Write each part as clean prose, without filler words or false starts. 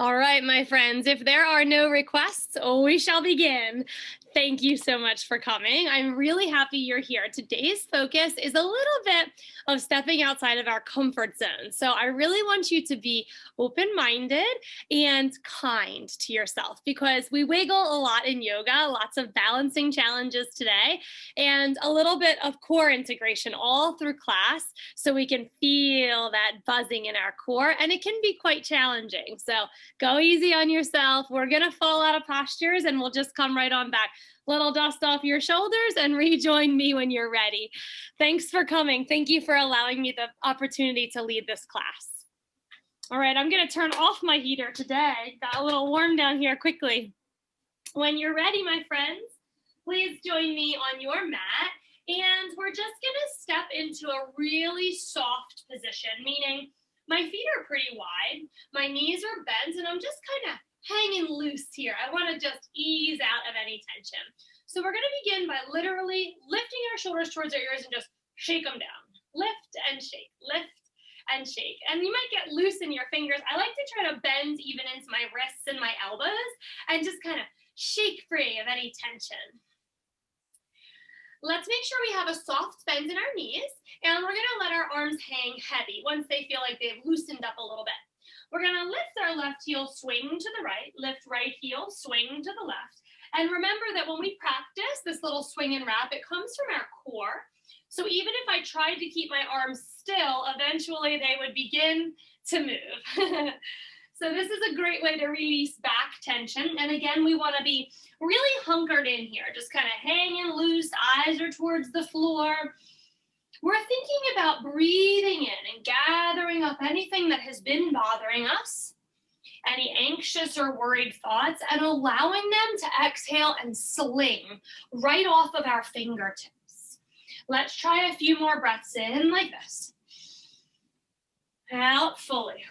All right, my friends, if there are no requests, we shall begin. Thank you so much for coming. I'm really happy you're here. Today's focus is a little bit of stepping outside of our comfort zone. So I really want you to be open-minded and kind to yourself because we wiggle a lot in yoga, lots of balancing challenges today, and a little bit of core integration all through class so we can feel that buzzing in our core, and it can be quite challenging. So go easy on yourself. We're going to fall out of postures and we'll just come right on back. Little dust off your shoulders and rejoin me when you're ready. Thanks for coming. Thank you for allowing me the opportunity to lead this class. All right, I'm going to turn off my heater today. Got a little warm down here quickly. When you're ready, my friends, please join me on your mat. And we're just going to step into a really soft position, meaning my feet are pretty wide, my knees are bent, and I'm just kind of hanging loose here. I want to just ease out of any tension. So we're going to begin by literally lifting our shoulders towards our ears and just shake them down. Lift and shake, lift and shake. And you might get loose in your fingers. I like to try to bend even into my wrists and my elbows and just kind of shake free of any tension. Let's make sure we have a soft bend in our knees, and we're going to let our arms hang heavy once they feel like they've loosened up a little bit. We're going to lift our left heel, swing to the right, lift right heel, swing to the left. And remember that when we practice this little swing and wrap, it comes from our core. So even if I tried to keep my arms still, eventually they would begin to move. So this is a great way to release back tension. And again, we want to be really hunkered in here, just kind of hanging loose, eyes are towards the floor. We're thinking about breathing in and gathering up anything that has been bothering us, any anxious or worried thoughts, and allowing them to exhale and sling right off of our fingertips. Let's try a few more breaths in like this. Out fully.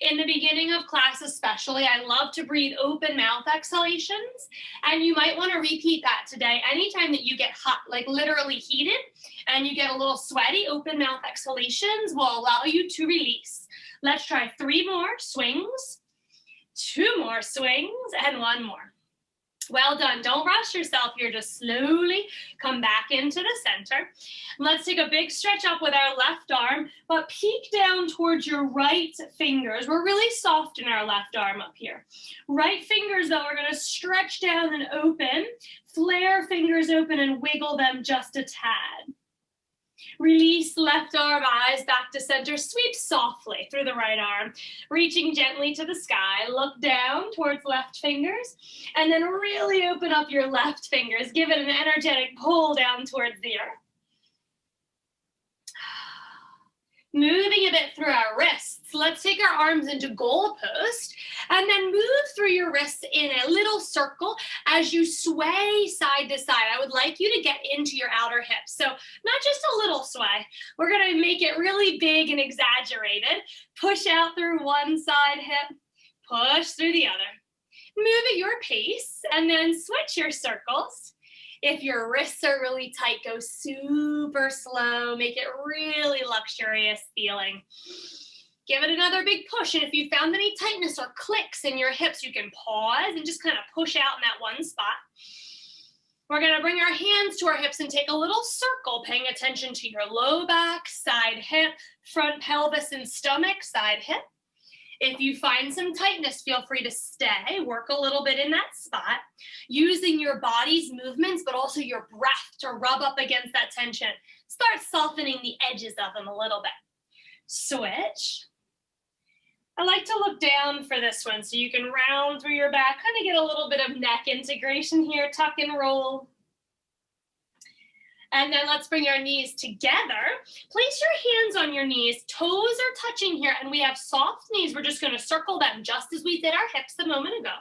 In the beginning of class especially, I love to breathe open mouth exhalations, and you might want to repeat that today. Anytime that you get hot, like literally heated, and you get a little sweaty, open mouth exhalations will allow you to release. Let's try 3 more swings, 2 more swings, and 1 more. Well done. Don't rush yourself. You're just slowly come back into the center. Let's take a big stretch up with our left arm, but peek down towards your right fingers. We're really soft in our left arm up here. Right fingers, though, are going to stretch down and open. Flare fingers open and wiggle them just a tad. Release left arm, eyes back to center. Sweep softly through the right arm, reaching gently to the sky. Look down towards left fingers, and then really open up your left fingers. Give it an energetic pull down towards the earth. Moving a bit through our wrists. Let's take our arms into goalpost and then move through your wrists in a little circle as you sway side to side. I would like you to get into your outer hips. So not just a little sway. We're going to make it really big and exaggerated. Push out through one side hip, push through the other. Move at your pace and then switch your circles. If your wrists are really tight, go super slow. Make it really luxurious feeling. Give it another big push. And if you found any tightness or clicks in your hips, you can pause and just kind of push out in that one spot. We're going to bring our hands to our hips and take a little circle, paying attention to your low back, side hip, front pelvis and stomach, side hip. If you find some tightness, feel free to stay, work a little bit in that spot, using your body's movements, but also your breath to rub up against that tension. Start softening the edges of them a little bit. Switch. I like to look down for this one so you can round through your back, kind of get a little bit of neck integration here, tuck and roll. And then let's bring our knees together. Place your hands on your knees. Toes are touching here, and we have soft knees. We're just going to circle them just as we did our hips a moment ago.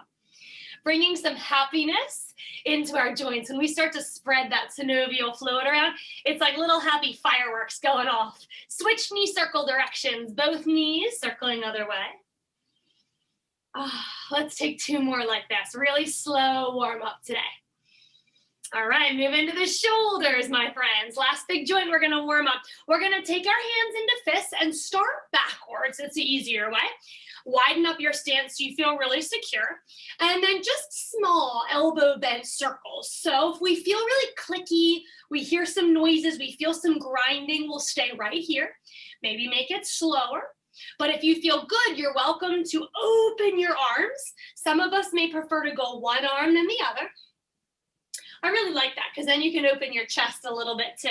Bringing some happiness into our joints. When we start to spread that synovial fluid around, it's like little happy fireworks going off. Switch knee circle directions. Both knees circling other way. Let's take 2 more like this. Really slow warm up today. All right, move into the shoulders, my friends. Last big joint we're gonna warm up. We're gonna take our hands into fists and start backwards. It's the easier way. Widen up your stance so you feel really secure. And then just small elbow bend circles. So if we feel really clicky, we hear some noises, we feel some grinding, we'll stay right here. Maybe make it slower. But if you feel good, you're welcome to open your arms. Some of us may prefer to go one arm than the other. I really like that because then you can open your chest a little bit too.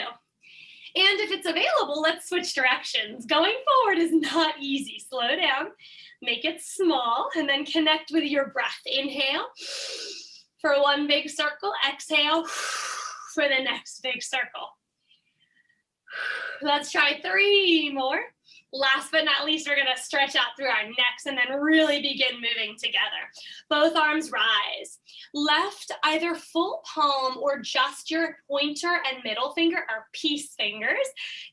And if it's available, let's switch directions. Going forward is not easy. Slow down, make it small, and then connect with your breath. Inhale for one big circle. Exhale for the next big circle. Let's try 3 more. Last but not least, we're gonna stretch out through our necks and then really begin moving together. Both arms rise. Left, either full palm or just your pointer and middle finger or peace fingers.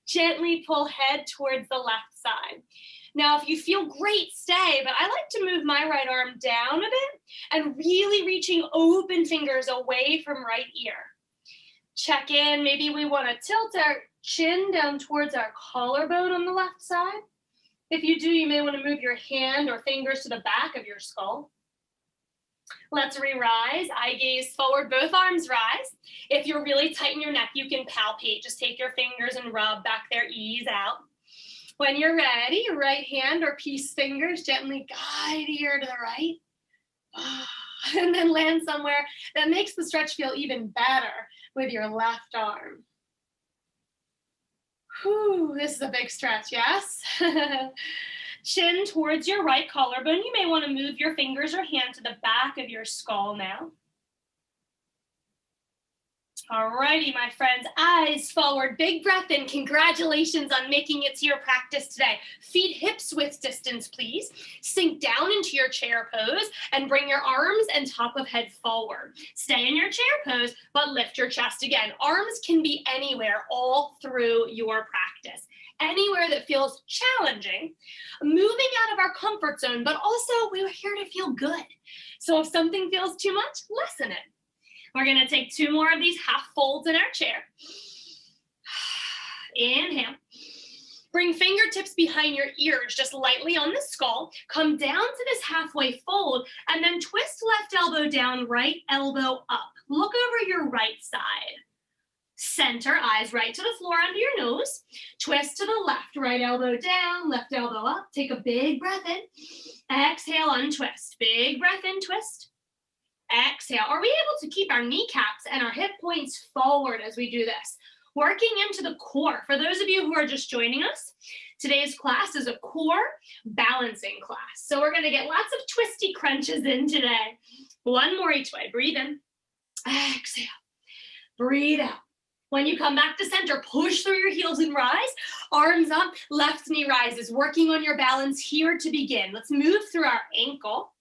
Gently pull head towards the left side. Now, if you feel great, stay, but I like to move my right arm down a bit and really reaching open fingers away from right ear. Check in, maybe we wanna tilt our chin down towards our collarbone on the left side. If you do, you may want to move your hand or fingers to the back of your skull. Let's re-rise. Eye gaze forward, both arms rise. If you're really tight in your neck, you can palpate. Just take your fingers and rub back there, ease out. When you're ready, right hand or peace fingers, gently guide ear to the right. And then land somewhere that makes the stretch feel even better with your left arm. Whew, this is a big stretch, yes? Chin towards your right collarbone. You may want to move your fingers or hand to the back of your skull now. Alrighty, my friends, eyes forward, big breath in. Congratulations on making it to your practice today. Feet hips width distance, please. Sink down into your chair pose and bring your arms and top of head forward. Stay in your chair pose, but lift your chest again. Arms can be anywhere all through your practice. Anywhere that feels challenging, moving out of our comfort zone, but also we're here to feel good. So if something feels too much, lessen it. We're gonna take 2 more of these half folds in our chair. Inhale. Bring fingertips behind your ears, just lightly on the skull. Come down to this halfway fold, and then twist left elbow down, right elbow up. Look over your right side. Center, eyes right to the floor under your nose. Twist to the left, right elbow down, left elbow up. Take a big breath in. Exhale, untwist. Big breath in, twist. Exhale. Are we able to keep our kneecaps and our hip points forward as we do this? Working into the core. For those of you who are just joining us, today's class is a core balancing class. So we're gonna get lots of twisty crunches in today. 1 more each way. Breathe in. Exhale. Breathe out. When you come back to center, push through your heels and rise. Arms up, left knee rises. Working on your balance here to begin. Let's move through our ankle.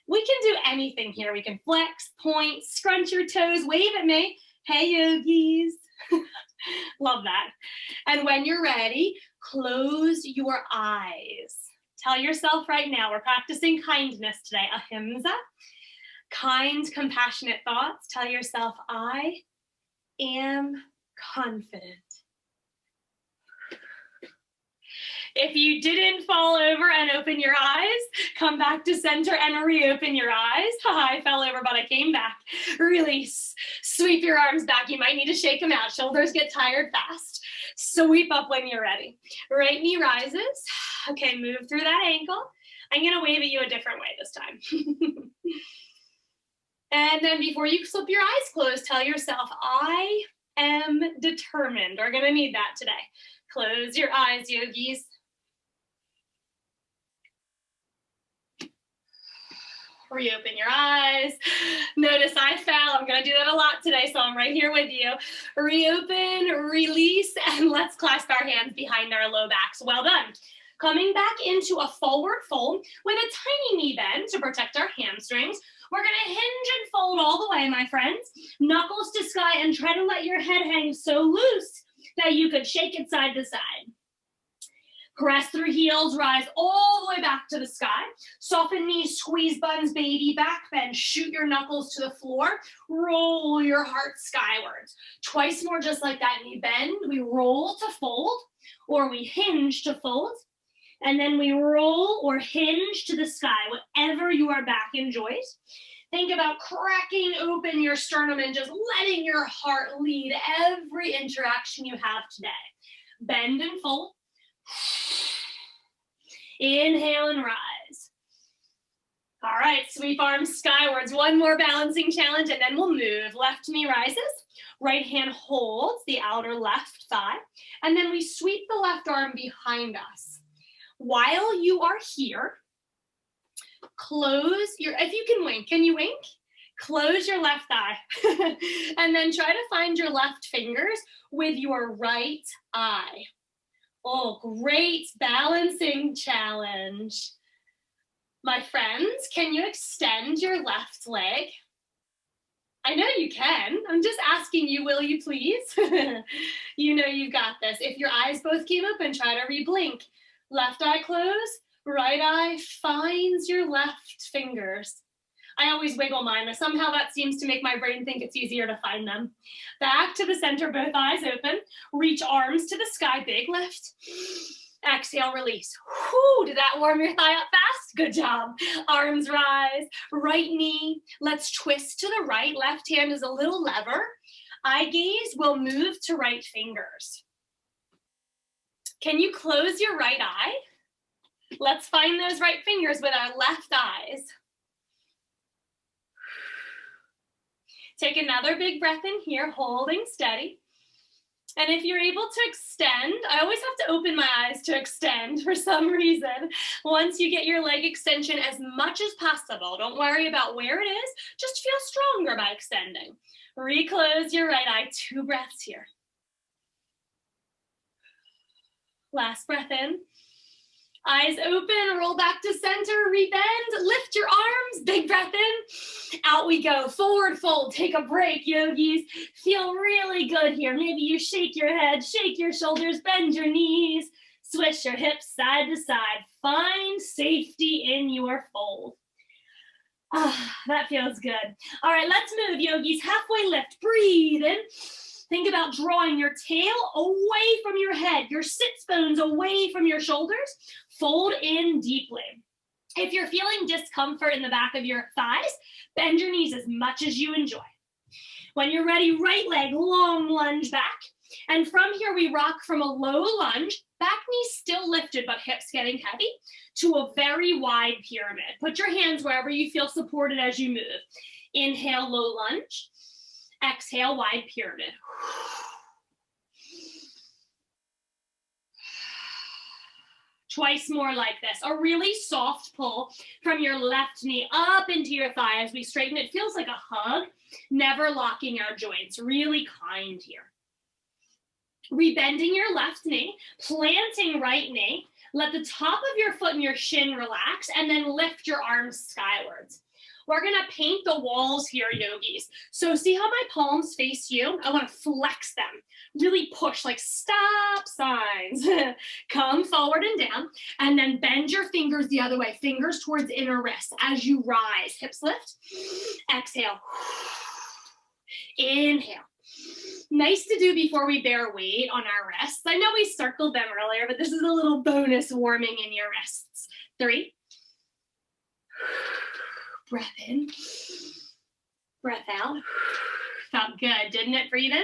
We can do anything here. We can flex, point, scrunch your toes, wave at me. Hey, yogis. Love that. And when you're ready, close your eyes. Tell yourself right now, we're practicing kindness today. Ahimsa. Kind, compassionate thoughts. Tell yourself, I am confident. If you didn't fall over and open your eyes, come back to center and reopen your eyes. I fell over, but I came back. Release. Sweep your arms back. You might need to shake them out. Shoulders get tired fast. Sweep up when you're ready. Right knee rises. Okay, move through that ankle. I'm gonna wave at you a different way this time. And then before you slip your eyes closed, tell yourself, I am determined. We're gonna need that today. Close your eyes, yogis. Reopen your eyes. Notice I fell. I'm going to do that a lot today, so I'm right here with you. Reopen, release, and let's clasp our hands behind our low backs. Well done. Coming back into a forward fold with a tiny knee bend to protect our hamstrings. We're going to hinge and fold all the way, my friends. Knuckles to sky, and try to let your head hang so loose that you could shake it side to side. Press through heels, rise all the way back to the sky. Soften knees, squeeze buns, baby back bend. Shoot your knuckles to the floor. Roll your heart skywards. Twice more just like that knee bend. We roll to fold, or we hinge to fold. And then we roll or hinge to the sky, whatever your back enjoys. Think about cracking open your sternum and just letting your heart lead every interaction you have today. Bend and fold. Inhale and rise. All right, sweep arms skywards. One more balancing challenge, and then we'll move. Left knee rises. Right hand holds the outer left thigh. And then we sweep the left arm behind us. While you are here, close your, if you can wink, can you wink? Close your left eye. And then try to find your left fingers with your right eye. Oh, great balancing challenge. My friends, can you extend your left leg? I know you can. I'm just asking you, will you please? You know you've got this. If your eyes both came open, try to re-blink. Left eye close, right eye finds your left fingers. I always wiggle mine, but somehow that seems to make my brain think it's easier to find them. Back to the center, both eyes open. Reach arms to the sky, big lift. Exhale, release. Whew, did that warm your thigh up fast? Good job. Arms rise, right knee. Let's twist to the right. Left hand is a little lever. Eye gaze will move to right fingers. Can you close your right eye? Let's find those right fingers with our left eyes. Take another big breath in here, holding steady. And if you're able to extend, I always have to open my eyes to extend for some reason. Once you get your leg extension as much as possible, don't worry about where it is, just feel stronger by extending. Reclose your right eye, 2 breaths here. Last breath in. Eyes open, roll back to center, rebend, lift your arms, big breath in. Out we go, forward fold, take a break, yogis. Feel really good here. Maybe you shake your head, shake your shoulders, bend your knees, swish your hips side to side. Find safety in your fold. Ah, that feels good. All right, let's move, yogis. Halfway lift, breathe in. Think about drawing your tail away from your head, your sits bones away from your shoulders. Fold in deeply. If you're feeling discomfort in the back of your thighs, bend your knees as much as you enjoy. When you're ready, right leg, long lunge back. And from here, we rock from a low lunge, back knee still lifted, but hips getting heavy, to a very wide pyramid. Put your hands wherever you feel supported as you move. Inhale, low lunge. Exhale, wide pyramid. Twice more like this. A really soft pull from your left knee up into your thigh as we straighten. It feels like a hug, never locking our joints. Really kind here. Rebending your left knee, planting right knee. Let the top of your foot and your shin relax, and then lift your arms skywards. We're gonna paint the walls here, yogis. So see how my palms face you? I wanna flex them. Really push, like stop signs. Come forward and down, and then bend your fingers the other way. Fingers towards inner wrist as you rise. Hips lift. Exhale. Inhale. Nice to do before we bear weight on our wrists. I know we circled them earlier, but this is a little bonus warming in your wrists. 3. Breath in, breath out. Felt good, didn't it? Breathe in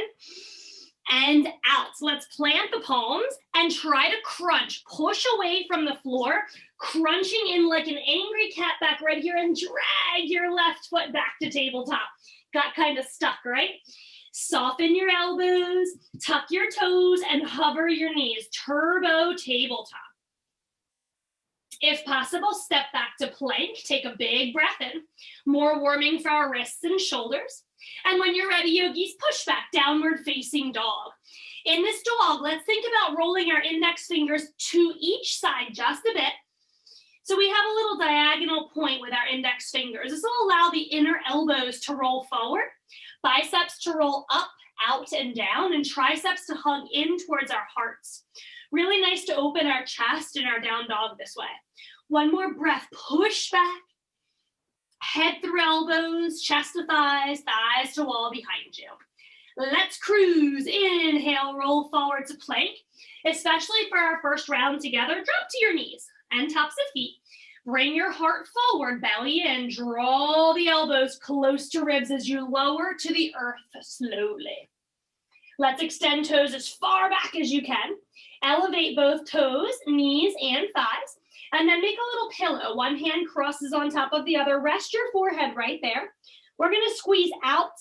and out. So let's plant the palms and try to crunch. Push away from the floor, crunching in like an angry cat back right here, and drag your left foot back to tabletop. Got kind of stuck, right? Soften your elbows, tuck your toes, and hover your knees. Turbo tabletop. If possible, step back to plank. Take a big breath in. More warming for our wrists and shoulders. And when you're ready, yogis, push back, downward facing dog. In this dog, let's think about rolling our index fingers to each side just a bit. So we have a little diagonal point with our index fingers. This will allow the inner elbows to roll forward, biceps to roll up, out, and down, and triceps to hug in towards our hearts. Really nice to open our chest and our down dog this way. One more breath, push back, head through elbows, chest to thighs, thighs to wall behind you. Let's cruise. Inhale, roll forward to plank. Especially for our first round together, drop to your knees and tops of feet. Bring your heart forward, belly in. Draw the elbows close to ribs as you lower to the earth slowly. Let's extend toes as far back as you can. Elevate both toes, knees, and thighs. And then make a little pillow. One hand crosses on top of the other. Rest your forehead right there. We're going to squeeze out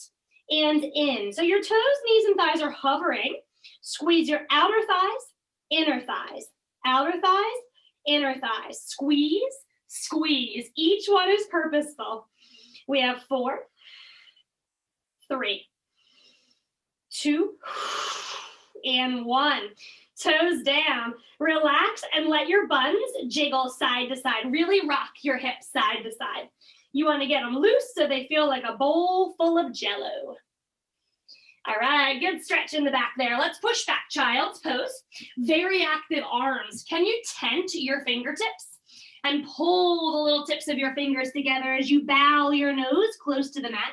and in. So your toes, knees, and thighs are hovering. Squeeze your outer thighs, inner thighs, outer thighs, inner thighs. Squeeze, squeeze. Each one is purposeful. We have 4, 3, 2, and 1. Toes down. Relax and let your buns jiggle side to side. Really rock your hips side to side. You want to get them loose so they feel like a bowl full of Jell-O. All right, good stretch in the back there. Let's push back, child's pose. Very active arms. Can you tent your fingertips and pull the little tips of your fingers together as you bow your nose close to the mat?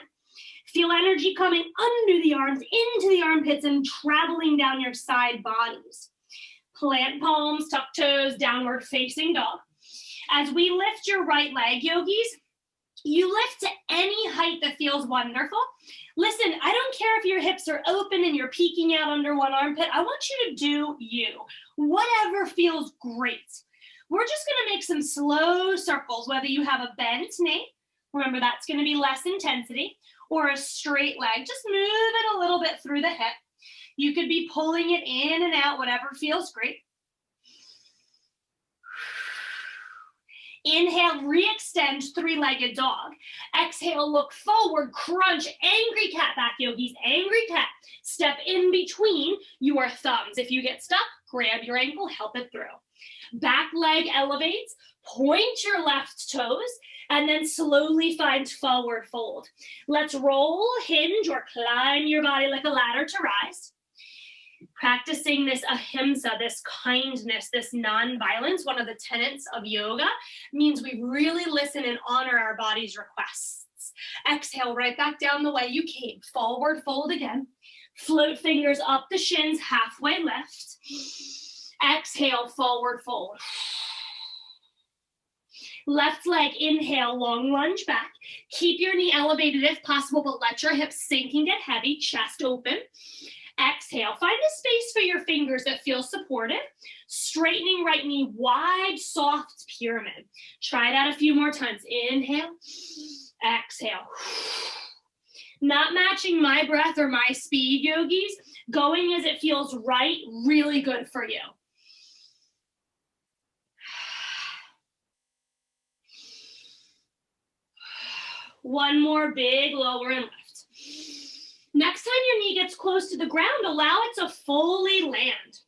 Feel energy coming under the arms, into the armpits, and traveling down your side bodies. Plant palms, tuck toes, downward facing dog. As we lift your right leg, yogis, you lift to any height that feels wonderful. Listen, I don't care if your hips are open and you're peeking out under one armpit. I want you to do you. Whatever feels great. We're just going to make some slow circles, whether you have a bent knee, remember that's going to be less intensity, or a straight leg. Just move it a little bit through the hip. You could be pulling it in and out, whatever feels great. Inhale, re-extend, three-legged dog. Exhale, look forward, crunch, angry cat back, yogis, angry cat. Step in between your thumbs. If you get stuck, grab your ankle, help it through. Back leg elevates, point your left toes, and then slowly find forward fold. Let's roll, hinge, or climb your body like a ladder to rise. Practicing this ahimsa, this kindness, this non-violence, one of the tenets of yoga, means we really listen and honor our body's requests. Exhale, right back down the way you came. Forward fold again. Float fingers up the shins, halfway lift. Exhale, forward fold. Left leg, inhale, long lunge back. Keep your knee elevated if possible, but let your hips sink and get heavy, chest open. Exhale, find a space for your fingers that feels supportive. Straightening right knee, wide, soft pyramid. Try that a few more times. Inhale, exhale. Not matching my breath or my speed, yogis. Going as it feels right, really good for you. One more big lower and lift. Next time your knee gets close to the ground, allow it to fully land.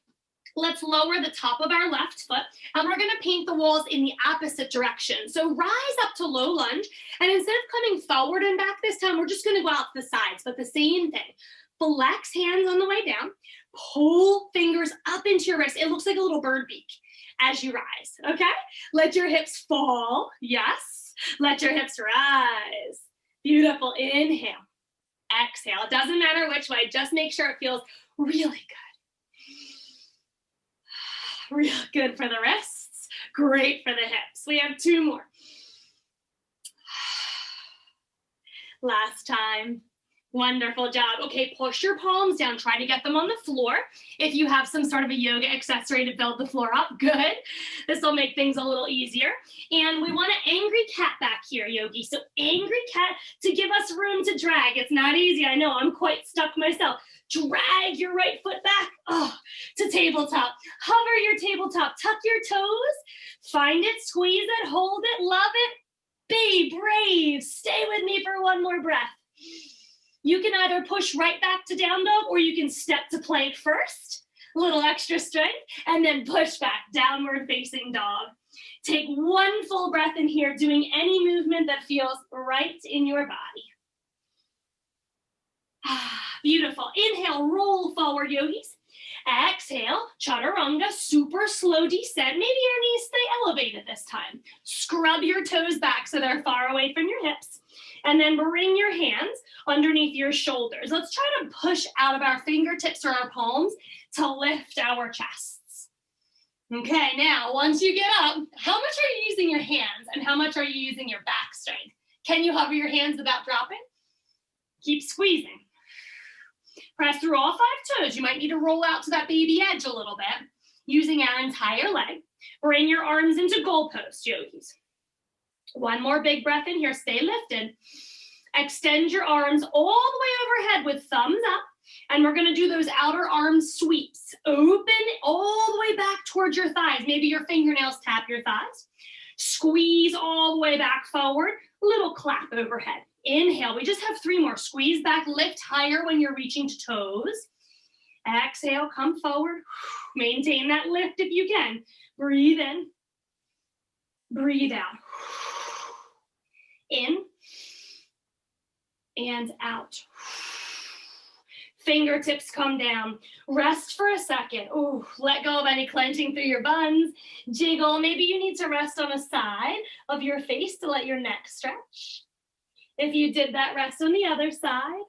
Let's lower the top of our left foot, and we're going to paint the walls in the opposite direction. So rise up to low lunge, and instead of coming forward and back this time, we're just going to go out to the sides, but the same thing. Flex hands on the way down, pull fingers up into your wrist. It looks like a little bird beak as you rise, okay? Let your hips fall, yes. Let your hips rise. Beautiful, inhale. Exhale. It doesn't matter which way, just make sure it feels really good. Real good for the wrists, great for the hips. We have 2 more. Last time. Wonderful job. Okay, push your palms down. Try to get them on the floor. If you have some sort of a yoga accessory to build the floor up, good. This will make things a little easier. And we want an angry cat back here, yogi. So angry cat to give us room to drag. It's not easy. I know, I'm quite stuck myself. Drag your right foot back to tabletop. Hover your tabletop. Tuck your toes. Find it, squeeze it, hold it, love it. Be brave. Stay with me for one more breath. You can either push right back to down dog or you can step to plank first, a little extra strength, and then push back, downward facing dog. Take one full breath in here, doing any movement that feels right in your body. Beautiful. Inhale, roll forward, yogis. Exhale, chaturanga, super slow descent. Maybe your knees stay elevated this time. Scrub your toes back so they're far away from your hips. And then bring your hands underneath your shoulders. Let's try to push out of our fingertips or our palms to lift our chests. Okay, now once you get up, how much are you using your hands and how much are you using your back strength? Can you hover your hands without dropping? Keep squeezing. Press through all 5 toes. You might need to roll out to that baby edge a little bit using our entire leg. Bring your arms into goalpost, yogis. One more big breath in here. Stay lifted. Extend your arms all the way overhead with thumbs up. And we're going to do those outer arm sweeps. Open all the way back towards your thighs. Maybe your fingernails tap your thighs. Squeeze all the way back forward. Little clap overhead. Inhale. We just have 3 more. Squeeze back, lift higher when you're reaching to toes. Exhale, come forward. Maintain that lift if you can. Breathe in. Breathe out. In and out. Fingertips come down. Rest for a second. Ooh, let go of any clenching through your buns. Jiggle. Maybe you need to rest on a side of your face to let your neck stretch. If you did that, rest on the other side.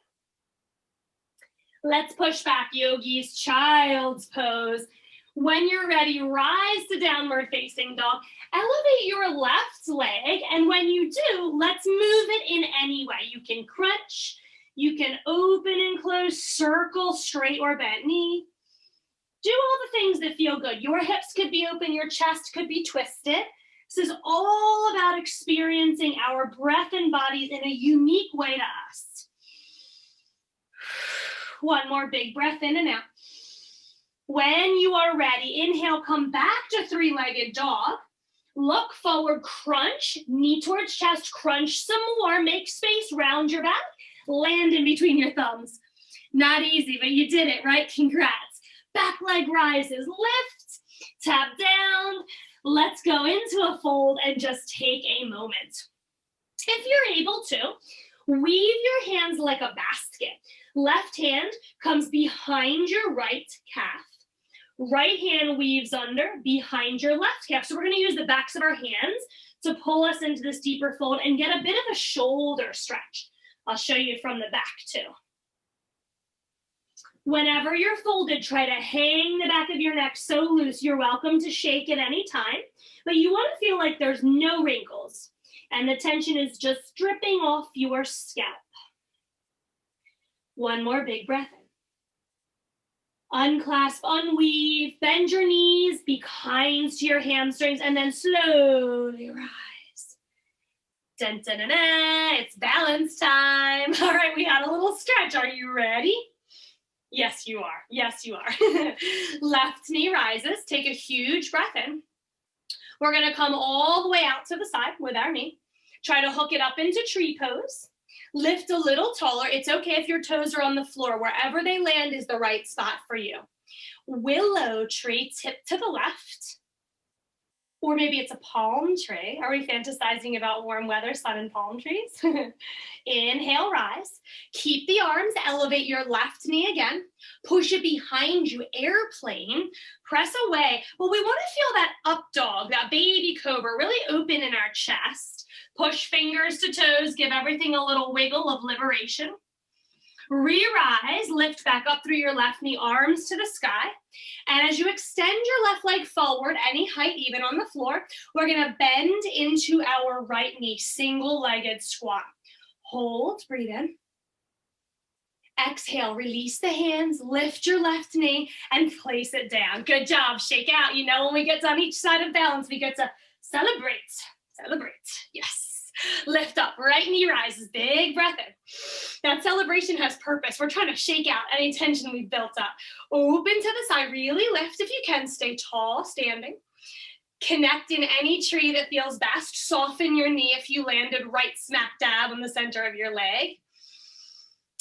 Let's push back, yogis. Child's pose. When you're ready, rise to downward facing dog. Elevate your left leg, and when you do, let's move it in any way. You can crunch, you can open and close, circle, straight or bent knee. Do all the things that feel good. Your hips could be open, your chest could be twisted. This is all about experiencing our breath and bodies in a unique way to us. One more big breath in and out. When you are ready, inhale, come back to 3-legged dog. Look forward, crunch, knee towards chest, crunch some more, make space, round your back, land in between your thumbs. Not easy, but you did it, right? Congrats. Back leg rises, lift, tap down. Let's go into a fold and just take a moment. If you're able to, weave your hands like a basket. Left hand comes behind your right calf. Right hand weaves under behind your left calf. So we're going to use the backs of our hands to pull us into this deeper fold and get a bit of a shoulder stretch. I'll show you from the back too. Whenever you're folded, try to hang the back of your neck so loose. You're welcome to shake at any time, but you want to feel like there's no wrinkles and the tension is just dripping off your scalp. One more big breath in. Unclasp, unweave, bend your knees, be kind to your hamstrings, and then slowly rise. Dun, dun, dun, dun. It's balance time. All right, we had a little stretch. Are you ready? Yes, you are. Yes, you are. Left knee rises. Take a huge breath in. We're going to come all the way out to the side with our knee. Try to hook it up into tree pose. Lift a little taller. It's okay if your toes are on the floor. Wherever they land is the right spot for you. Willow tree, tip to the left. Or maybe it's a palm tree. Are we fantasizing about warm weather, sun and palm trees? Inhale, rise. Keep the arms, elevate your left knee again. Push it behind you, airplane. Press away. Well, we want to feel that up dog, that baby cobra, really open in our chest. Push fingers to toes, give everything a little wiggle of liberation. Re-rise, lift back up through your left knee, arms to the sky. And as you extend your left leg forward, any height, even on the floor, we're gonna bend into our right knee, single-legged squat. Hold, breathe in. Exhale, release the hands, lift your left knee, and place it down. Good job, shake out. You know, when we get to on each side of balance, we get to celebrate, yes. Lift up, right knee rises, big breath in. That celebration has purpose. We're trying to shake out any tension we've built up. Open to the side, really lift if you can. Stay tall, standing. Connect in any tree that feels best. Soften your knee if you landed right smack dab in the center of your leg.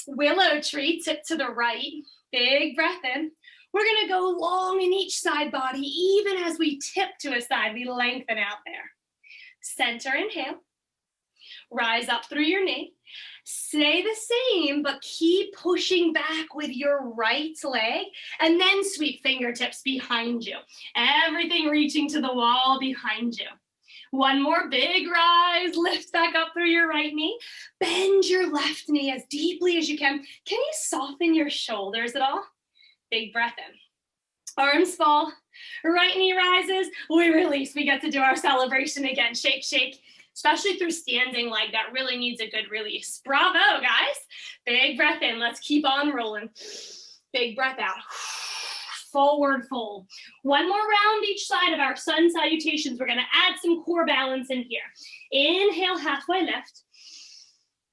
Willow tree, tip to the right, big breath in. We're gonna go long in each side body. Even as we tip to a side, we lengthen out there. Center, inhale. Rise up through your knee. Stay the same, but keep pushing back with your right leg, and then sweep fingertips behind you. Everything reaching to the wall behind you. One more big rise, lift back up through your right knee. Bend your left knee as deeply as you can. Can you soften your shoulders at all? Big breath in. Arms fall, right knee rises, we release. We get to do our celebration again. Shake, shake. Especially through standing leg, that really needs a good release. Bravo, guys. Big breath in. Let's keep on rolling. Big breath out. Forward fold. One more round each side of our sun salutations. We're going to add some core balance in here. Inhale, halfway lift.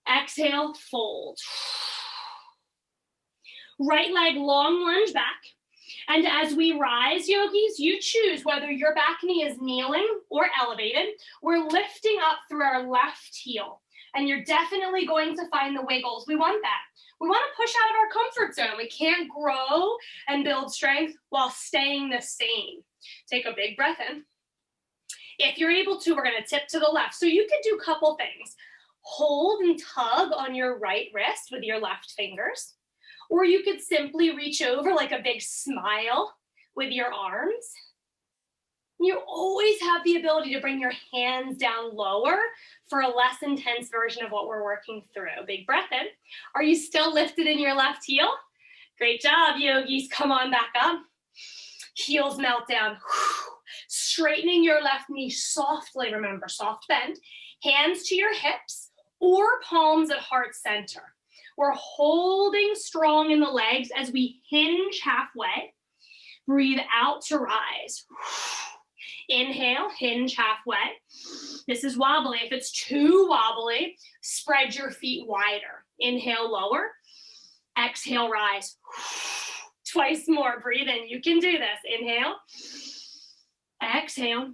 Exhale, fold. Right leg long lunge back. And as we rise, yogis, you choose whether your back knee is kneeling or elevated. We're lifting up through our left heel. And you're definitely going to find the wiggles. We want that. We want to push out of our comfort zone. We can't grow and build strength while staying the same. Take a big breath in. If you're able to, we're going to tip to the left. So you could do a couple things. Hold and tug on your right wrist with your left fingers. Or you could simply reach over like a big smile with your arms. You always have the ability to bring your hands down lower for a less intense version of what we're working through. Big breath in. Are you still lifted in your left heel? Great job, yogis. Come on back up. Heels melt down. Straightening your left knee softly. Remember, soft bend. Hands to your hips or palms at heart center. We're holding strong in the legs as we hinge halfway. Breathe out to rise. Inhale, hinge halfway. This is wobbly. If it's too wobbly, spread your feet wider. Inhale, lower. Exhale, rise. Twice more. Breathe in. You can do this. Inhale. Exhale.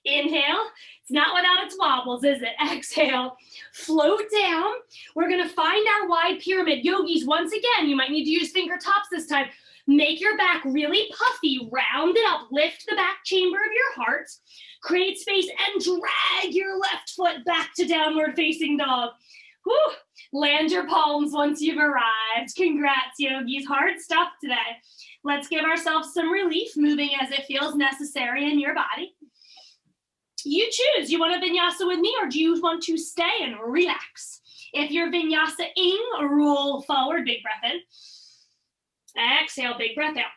Inhale. It's not without its wobbles, is it? Exhale. Float down. We're going to find our wide pyramid. Yogis, once again, you might need to use finger tops this time. Make your back really puffy. Round it up. Lift the back chamber of your heart. Create space and drag your left foot back to downward facing dog. Whew. Land your palms once you've arrived. Congrats, yogis. Hard stuff today. Let's give ourselves some relief, moving as it feels necessary in your body. You choose. You want to vinyasa with me, or do you want to stay and relax? If you're vinyasa-ing, roll forward, big breath in. Exhale, big breath out.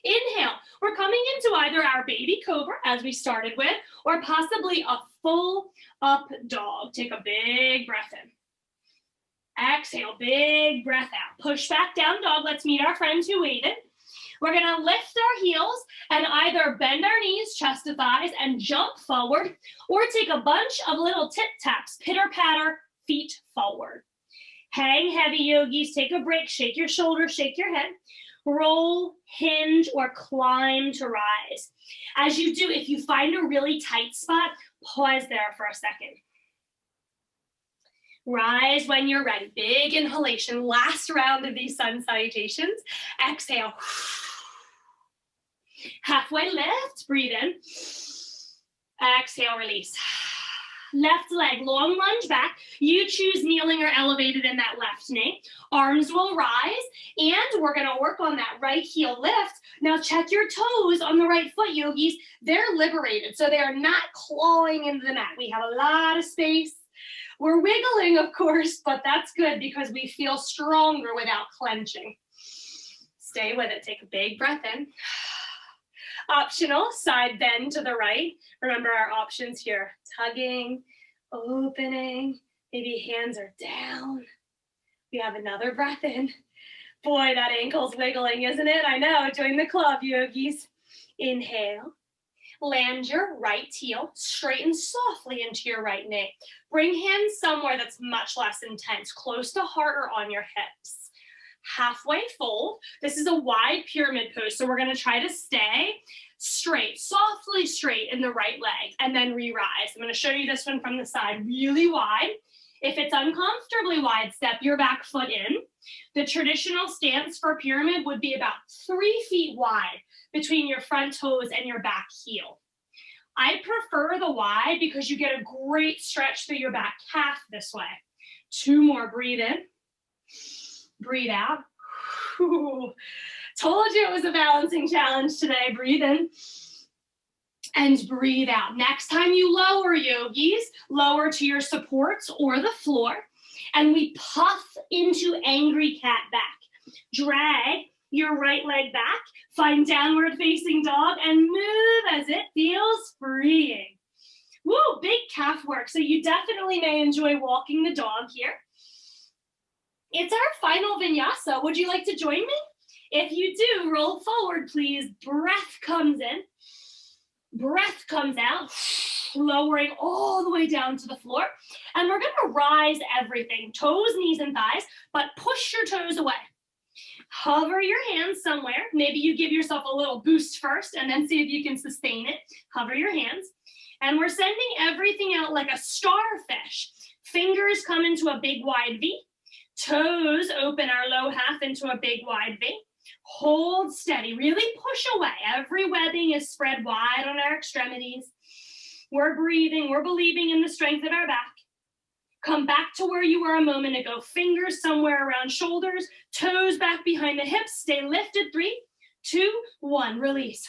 Inhale. We're coming into either our baby cobra, as we started with, or possibly a full up dog. Take a big breath in. Exhale, big breath out. Push back down dog. Let's meet our friends who waited. We're going to lift our heels and either bend our knees, chest to thighs, and jump forward, or take a bunch of little tip taps, pitter patter, feet forward. Hang heavy, yogis. Take a break. Shake your shoulders, shake your head. Roll, hinge, or climb to rise. As you do, if you find a really tight spot, pause there for a second. Rise when you're ready. Big inhalation. Last round of these sun salutations. Exhale. Halfway lift. Breathe in. Exhale, release. Left leg, long lunge back. You choose kneeling or elevated in that left knee. Arms will rise, and we're going to work on that right heel lift. Now check your toes on the right foot, yogis. They're liberated, so they are not clawing into the mat. We have a lot of space. We're wiggling, of course, but that's good because we feel stronger without clenching. Stay with it. Take a big breath in. Optional, side bend to the right. Remember our options here. Tugging, opening, maybe hands are down. We have another breath in. Boy, that ankle's wiggling, isn't it? I know, join the club, yogis. Inhale. Land your right heel, straighten softly into your right knee. Bring hands somewhere that's much less intense, close to heart or on your hips. Halfway fold. This is a wide pyramid pose, so we're going to try to stay straight, softly straight in the right leg, and then re-rise. I'm going to show you this one from the side, really wide. If it's uncomfortably wide, step your back foot in. The traditional stance for pyramid would be about 3 feet wide between your front toes and your back heel. I prefer the Y because you get a great stretch through your back half this way. 2 more, breathe in, breathe out. Whew. Told you it was a balancing challenge today. Breathe in and breathe out. Next time you lower, yogis, lower to your supports or the floor, and we puff into angry cat back. Drag your right leg back, find downward facing dog, and move as it feels freeing. Woo, big calf work. So you definitely may enjoy walking the dog here. It's our final vinyasa. Would you like to join me? If you do, roll forward, please. Breath comes in, breath comes out, lowering all the way down to the floor. And we're gonna rise everything, toes, knees, and thighs, but push your toes away. Hover your hands somewhere. Maybe you give yourself a little boost first and then see if you can sustain it. Hover your hands. And we're sending everything out like a starfish. Fingers come into a big wide V. Toes open our low half into a big wide V. Hold steady, really push away. Every webbing is spread wide on our extremities. We're breathing, we're believing in the strength of our back. Come back to where you were a moment ago. Fingers somewhere around shoulders, toes back behind the hips. Stay lifted. 3, 2, 1, release.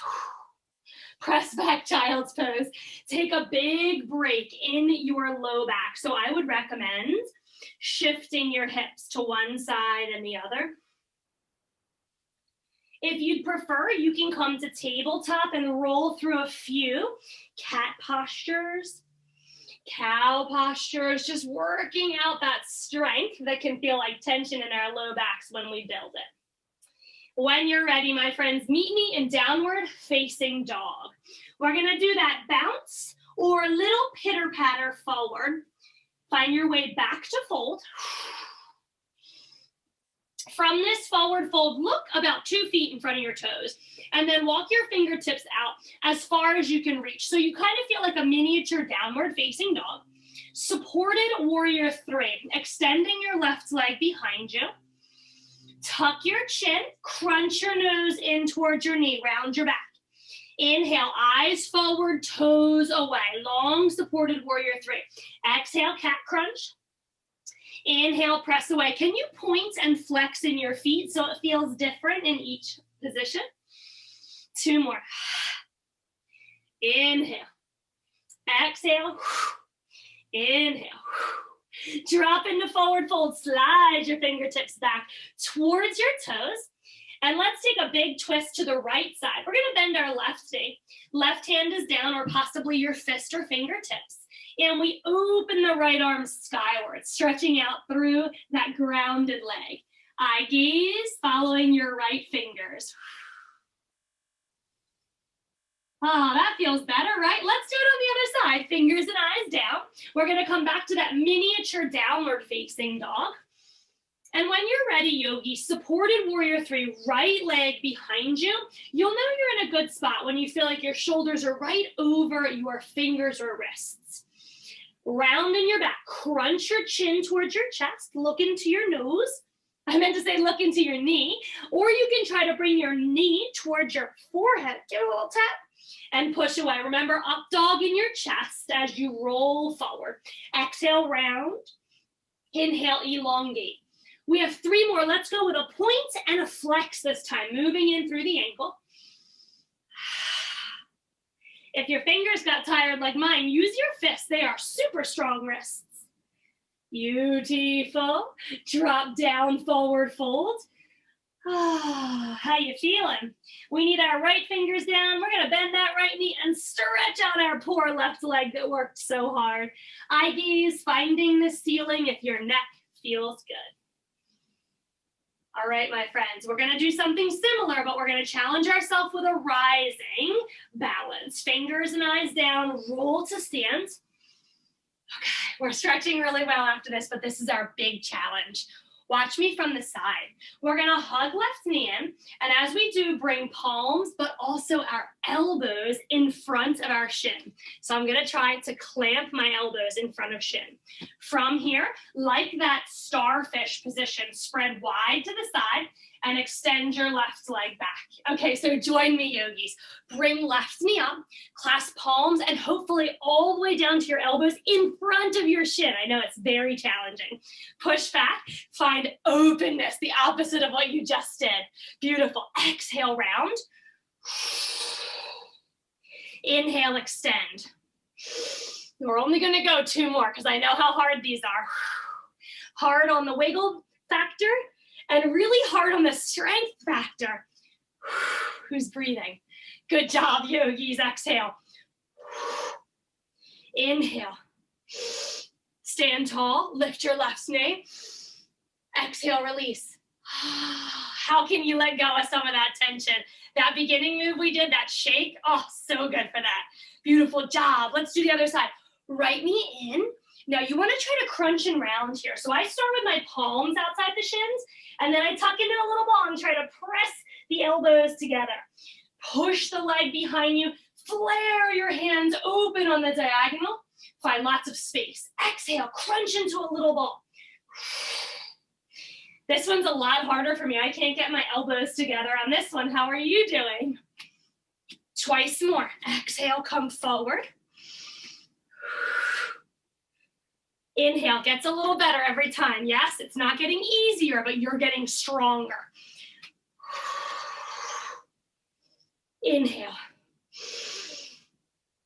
Press back, child's pose. Take a big break in your low back. So I would recommend shifting your hips to one side and the other. If you'd prefer, you can come to tabletop and roll through a few cat postures, cow postures, just working out that strength that can feel like tension in our low backs when we build it. When you're ready, my friends, meet me in downward facing dog. We're gonna do that bounce or little pitter patter forward. Find your way back to fold. From this forward fold, look about 2 feet in front of your toes, and then walk your fingertips out as far as you can reach. So you kind of feel like a miniature downward facing dog. Supported warrior 3, extending your left leg behind you. Tuck your chin, crunch your nose in towards your knee, round your back. Inhale, eyes forward, toes away. Long supported warrior 3. Exhale, cat crunch. Inhale, press away. Can you point and flex in your feet so it feels different in each position? 2 more. Inhale. Exhale. Inhale. Drop into forward fold. Slide your fingertips back towards your toes. And let's take a big twist to the right side. We're gonna bend our left knee. Left hand is down, or possibly your fist or fingertips. And we open the right arm skyward, stretching out through that grounded leg. Eye gaze, following your right fingers. Ah, that feels better, right? Let's do it on the other side. Fingers and eyes down. We're gonna come back to that miniature downward facing dog. And when you're ready, yogi, supported warrior 3, right leg behind you. You'll know you're in a good spot when you feel like your shoulders are right over your fingers or wrists. Round in your back, crunch your chin towards your chest, look into your nose. I meant to say look into your knee, or you can try to bring your knee towards your forehead. Give it a little tap and push away. Remember, up dog in your chest as you roll forward. Exhale, round. Inhale, elongate. We have 3 more. Let's go with a point and a flex this time, moving in through the ankle. If your fingers got tired like mine, use your fists. They are super strong wrists. Beautiful. Drop down, forward fold. How you feeling? We need our right fingers down. We're gonna bend that right knee and stretch out our poor left leg that worked so hard. Eye gaze, finding the ceiling if your neck feels good. All right, my friends, we're gonna do something similar, but we're gonna challenge ourselves with a rising balance. Fingers and eyes down, roll to stand. Okay, we're stretching really well after this, but this is our big challenge. Watch me from the side. We're gonna hug left knee in, and as we do, bring palms, but also our elbows in front of our shin. So I'm gonna try to clamp my elbows in front of shin. From here, like that starfish position, spread wide to the side, and extend your left leg back. Okay, so join me, yogis. Bring left knee up, clasp palms, and hopefully all the way down to your elbows in front of your shin. I know it's very challenging. Push back, find openness, the opposite of what you just did. Beautiful. Exhale, round. Inhale, extend. We're only gonna go 2 more because I know how hard these are. Hard on the wiggle factor and really hard on the strength factor. Who's breathing? Good job, yogis. Exhale. Inhale. Stand tall, lift your left knee. Exhale, release. How can you let go of some of that tension? That beginning move we did, that shake, oh, so good for that. Beautiful job. Let's do the other side. Right knee in. Now you want to try to crunch and round here. So I start with my palms outside the shins, and then I tuck into a little ball and try to press the elbows together. Push the leg behind you. Flare your hands open on the diagonal. Find lots of space. Exhale, crunch into a little ball. This one's a lot harder for me. I can't get my elbows together on this one. How are you doing? Twice more. Exhale, come forward. Inhale, gets a little better every time. Yes, it's not getting easier, but you're getting stronger. Inhale.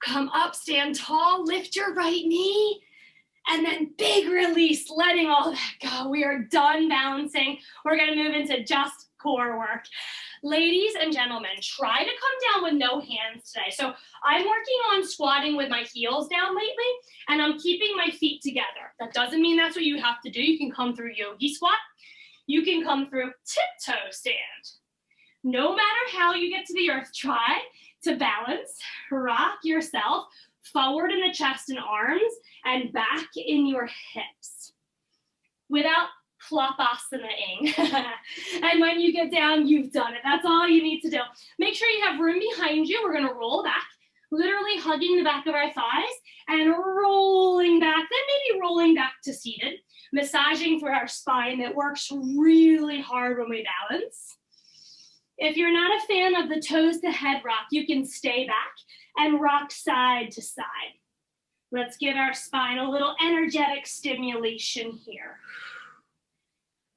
Come up, stand tall, lift your right knee, and then big release, letting all that go. We are done balancing. We're gonna move into just core work. Ladies and gentlemen, try to come down with no hands today. So I'm working on squatting with my heels down lately, and I'm keeping my feet together. That doesn't mean that's what you have to do. You can come through yogi squat. You can come through tiptoe stand. No matter how you get to the earth, try to balance, rock yourself forward in the chest and arms and back in your hips without plop-asana-ing. And when you get down, you've done it. That's all you need to do. Make sure you have room behind you. We're gonna roll back, literally hugging the back of our thighs and rolling back, then maybe rolling back to seated, massaging for our spine. That works really hard when we balance. If you're not a fan of the toes to head rock, you can stay back and rock side to side. Let's give our spine a little energetic stimulation here.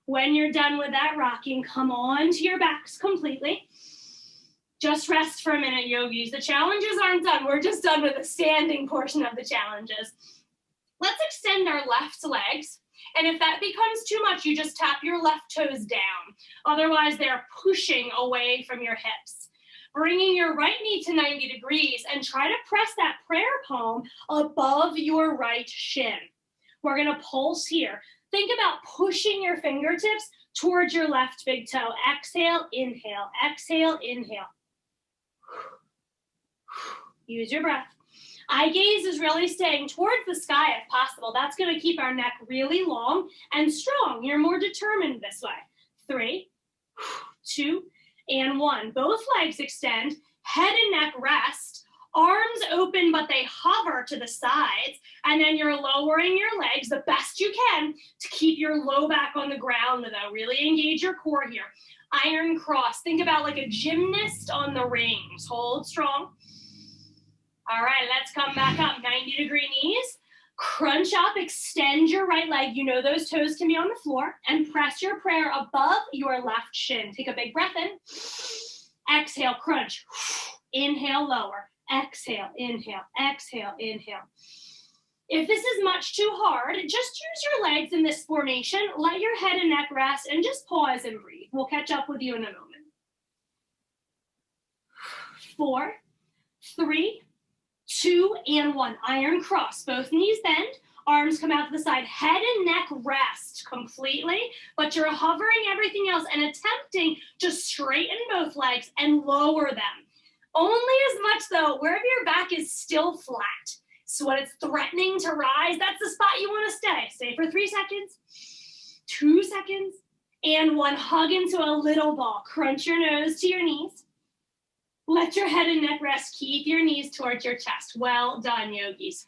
When you're done with that rocking, come on to your backs completely. Just rest for a minute, yogis. The challenges aren't done. We're just done with the standing portion of the challenges. Let's extend our left legs. And if that becomes too much, you just tap your left toes down. Otherwise, they're pushing away from your hips. Bringing your right knee to 90 degrees and try to press that prayer palm above your right shin. We're gonna pulse here. Think about pushing your fingertips towards your left big toe. Exhale, inhale, exhale, inhale. Use your breath. Eye gaze is really staying towards the sky if possible. That's gonna keep our neck really long and strong. You're more determined this way. 3, 2, and 1. Both legs extend, head and neck rest, arms open, but they hover to the sides, and then you're lowering your legs the best you can to keep your low back on the ground, though. Really engage your core here. Iron cross. Think about like a gymnast on the rings. Hold strong. All right, let's come back up. 90-degree knees. Crunch up, extend your right leg. You know those toes can be on the floor, and press your prayer above your left shin. Take a big breath in. Exhale, crunch. Inhale, lower. Exhale, inhale, exhale, inhale. If this is much too hard, just use your legs in this formation. Let your head and neck rest and just pause and breathe. We'll catch up with you in a moment. 4, 3, 2, and 1. Iron cross. Both knees bend. Arms come out to the side. Head and neck rest completely, but you're hovering everything else and attempting to straighten both legs and lower them. Only as much, though, wherever your back is still flat. So when it's threatening to rise, that's the spot you want to stay. Stay for 3 seconds, 2 seconds, and 1. Hug into a little ball. Crunch your nose to your knees. Let your head and neck rest. Keep your knees towards your chest. Well done, yogis.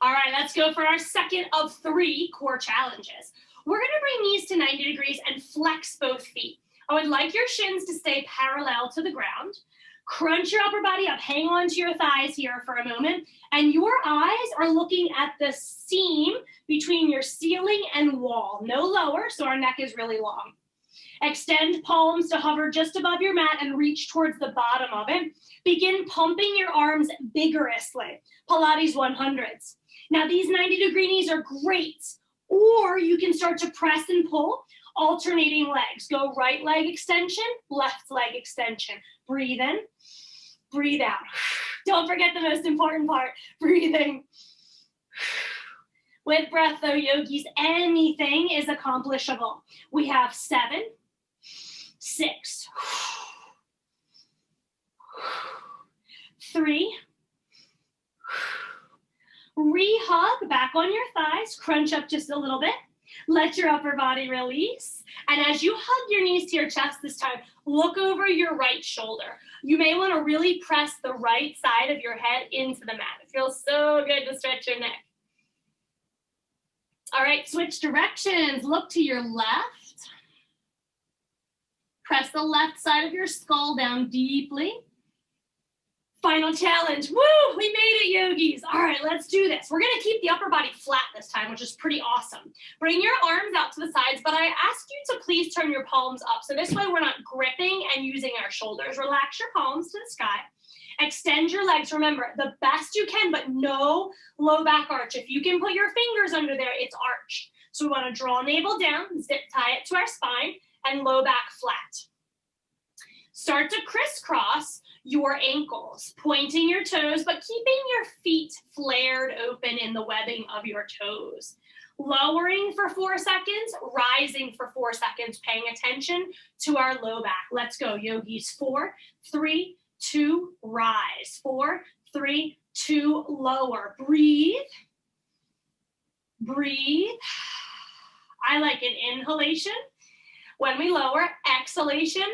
All right, let's go for our second of 3 core challenges. We're gonna bring knees to 90 degrees and flex both feet. I would like your shins to stay parallel to the ground. Crunch your upper body up, hang on to your thighs here for a moment, and your eyes are looking at the seam between your ceiling and wall, no lower, so our neck is really long. Extend palms to hover just above your mat and reach towards the bottom of it. Begin pumping your arms vigorously, Pilates 100s. Now these 90-degree knees are great, or you can start to press and pull, alternating legs. Go right leg extension, left leg extension. Breathe in, breathe out. Don't forget the most important part, breathing. With breath though, yogis, anything is accomplishable. We have 7, 6, 3, re-hug back on your thighs, crunch up just a little bit. Let your upper body release. And as you hug your knees to your chest this time, look over your right shoulder. You may want to really press the right side of your head into the mat. It feels so good to stretch your neck. All right, switch directions. Look to your left. Press the left side of your skull down deeply. Final challenge. Woo, we made it, yogis. All right, let's do this. We're gonna keep the upper body flat this time, which is pretty awesome. Bring your arms out to the sides, but I ask you to please turn your palms up. So this way we're not gripping and using our shoulders. Relax your palms to the sky. Extend your legs. Remember, the best you can, but no low back arch. If you can put your fingers under there, it's arched. So we wanna draw navel down, zip tie it to our spine, and low back flat. Start to crisscross your ankles, pointing your toes, but keeping your feet flared open in the webbing of your toes. Lowering for 4 seconds, rising for 4 seconds, paying attention to our low back. Let's go, yogis. 4, 3, 2, rise. 4, 3, 2, lower. Breathe. Breathe. I like an inhalation when we lower, exhalation